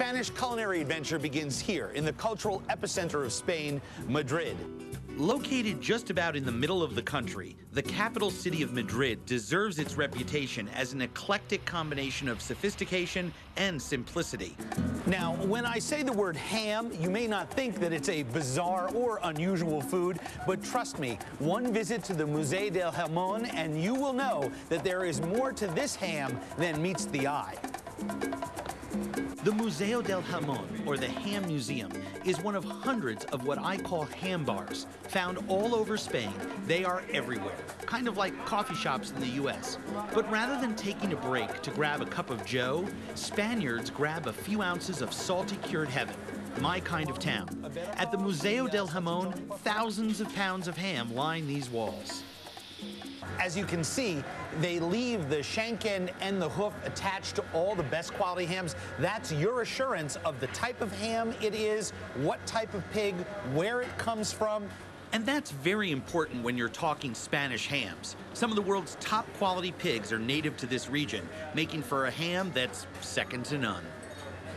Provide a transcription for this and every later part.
Spanish culinary adventure begins here in the cultural epicenter of Spain, Madrid. Located just about in the middle of the country, the capital city of Madrid deserves its reputation as an eclectic combination of sophistication and simplicity. Now, when I say the word ham, you may not think that it's a bizarre or unusual food, but trust me, one visit to the Museo del Jamón and you will know that there is more to this ham than meets the eye. The Museo del Jamón, or the Ham Museum, is one of hundreds of what I call ham bars. Found all over Spain, they are everywhere, kind of like coffee shops in the US. But rather than taking a break to grab a cup of joe, Spaniards grab a few ounces of salty cured heaven, my kind of town. At the Museo del Jamón, thousands of pounds of ham line these walls. As you can see, they leave the shank end and the hoof attached to all the best quality hams. That's your assurance of the type of ham it is, what type of pig, where it comes from. And that's very important when you're talking Spanish hams. Some of the world's top quality pigs are native to this region, making for a ham that's second to none.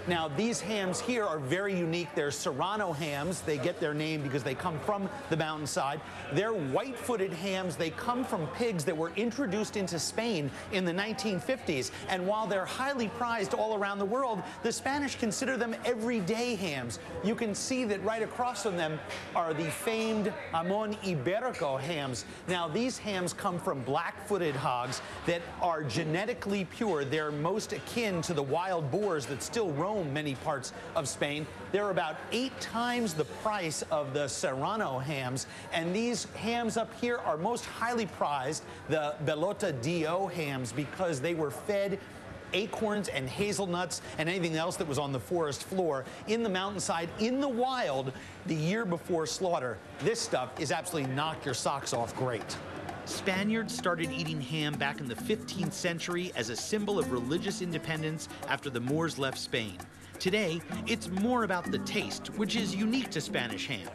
Now, these hams here are very unique. They're Serrano hams. They get their name because they come from the mountainside. They're white-footed hams. They come from pigs that were introduced into Spain in the 1950s. And while they're highly prized all around the world, the Spanish consider them everyday hams. You can see that right across from them are the famed Jamón Ibérico hams. Now, these hams come from black-footed hogs that are genetically pure. They're most akin to the wild boars that still roam many parts of Spain. They're about 8 times the price of the Serrano hams, and these hams up here are most highly prized, the Bellota Dio hams, because they were fed acorns and hazelnuts and anything else that was on the forest floor in the mountainside, in the wild, the year before slaughter. This stuff is absolutely knock your socks off great. Spaniards started eating ham back in the 15th century as a symbol of religious independence after the Moors left Spain. Today, it's more about the taste, which is unique to Spanish ham.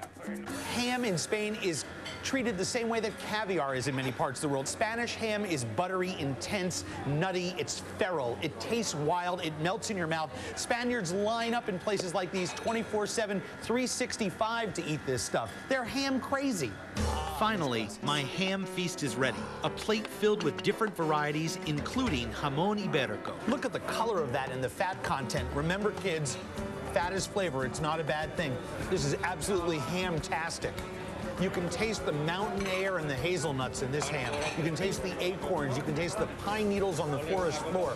Ham in Spain is treated the same way that caviar is in many parts of the world. Spanish ham is buttery, intense, nutty, it's feral, it tastes wild, it melts in your mouth. Spaniards line up in places like these 24/7, 365 to eat this stuff. They're ham crazy. Finally, my ham feast is ready. A plate filled with different varieties, including Jamón Ibérico. Look at the color of that and the fat content. Remember, kids, fat is flavor. It's not a bad thing. This is absolutely ham-tastic. You can taste the mountain air and the hazelnuts in this ham. You can taste the acorns. You can taste the pine needles on the forest floor.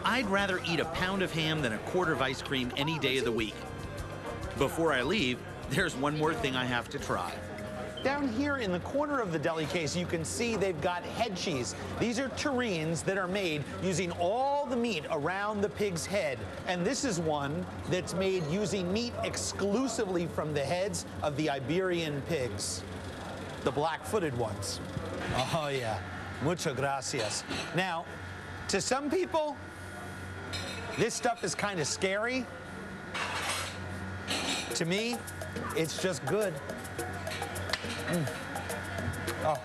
I'd rather eat a pound of ham than a quart of ice cream any day of the week. Before I leave, there's one more thing I have to try. Down here in the corner of the deli case, you can see they've got head cheese. These are terrines that are made using all the meat around the pig's head. And this is one that's made using meat exclusively from the heads of the Iberian pigs, the black-footed ones. Oh, yeah. Muchas gracias. Now, to some people, this stuff is kind of scary. To me, it's just good. Oh.